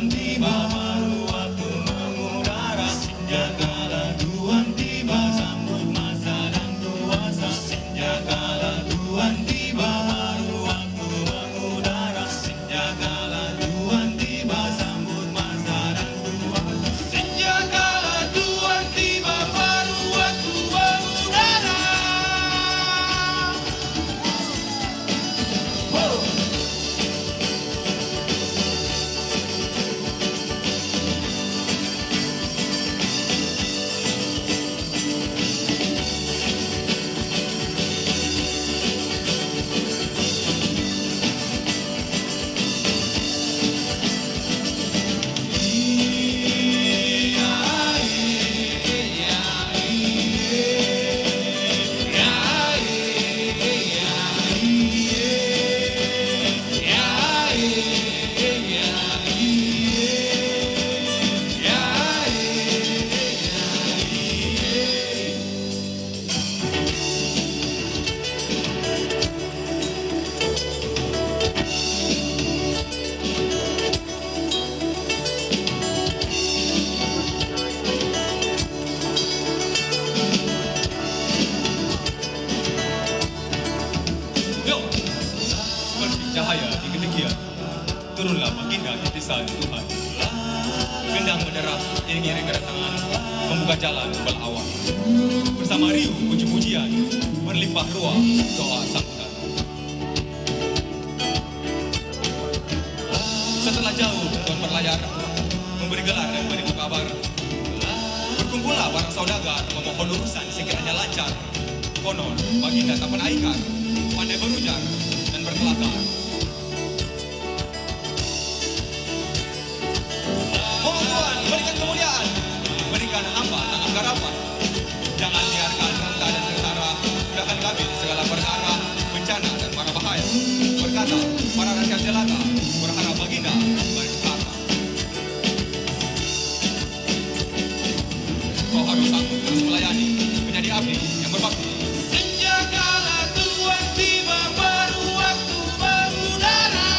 Tuhan tiba, baru waktu mengudara. Senja kala Tuhan tiba, sambut masa dan kuasa. Senja kala Tuhan tiba, baru waktu mengudara. Senja kala Tuhan tiba, sambut masa dan kuasa. Senja kala Tuhan tiba, baru waktu mengudara. Yuk, seperti cahaya di ketinggian, turunlah baginda titisan Tuhan. Gendang menderak, iring-iring kedatangan, membuka jalan bala awan. Bersama riuh puji-pujian, berlimpah ruah doa sambutan. Setelah jauh Tuhan berlayar, memberi gelar dan memberi kabar. Berkumpullah para saudagar, memohon urusan sekiranya lancar. Konon, baginda tak pernah ingkar, pandai berujar dan berkelakar. Mohon Tuhan berikan kemuliaan, berikan hamba tangan garapan. Jangan biarkan harta dan sengsara mudahkan kami segala perkara, bencana dan para bahaya. Berkata para rakyat jelata, berharap baginda berkata. Kau harus sanggup terus melayani, menjadi abdi yang berbakti. Senja kala Tuhan tiba, baru waktu mengudara.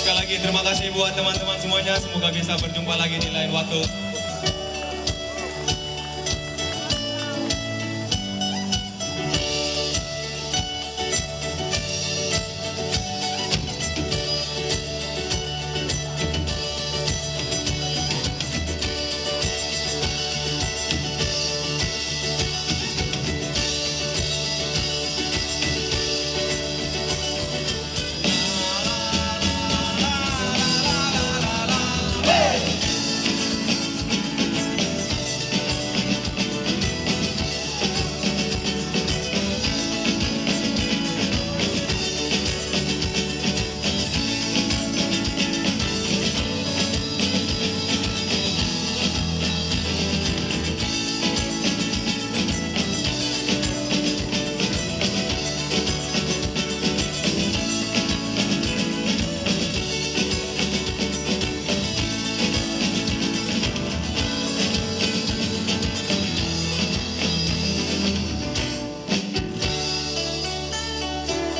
Sekali lagi terima kasih buat teman-teman semuanya. Semoga bisa berjumpa lagi di lain waktu.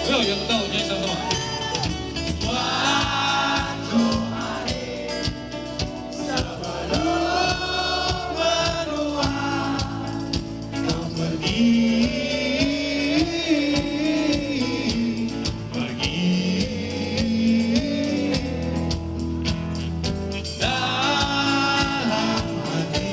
Yo, yang tahu nyanyi sama-sama. Suatu hari sebelum menua kau pergi dalam hati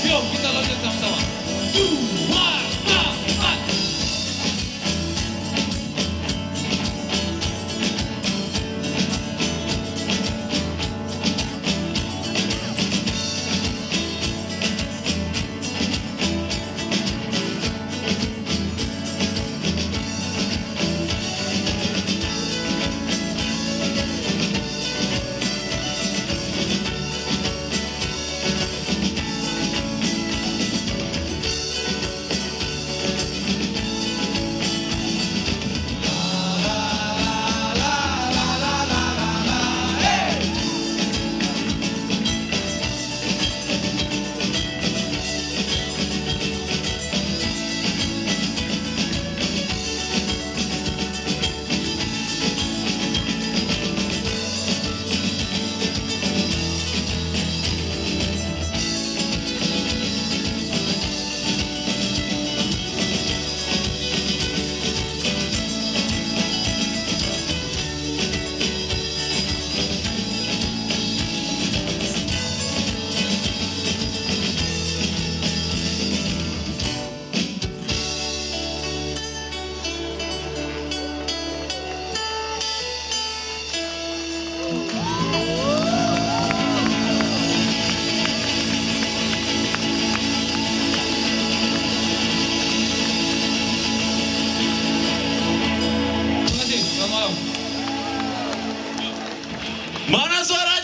Yuk kita lanjut sama-sama. 2, 1. Terima kasih. Selamat malam. Mana suara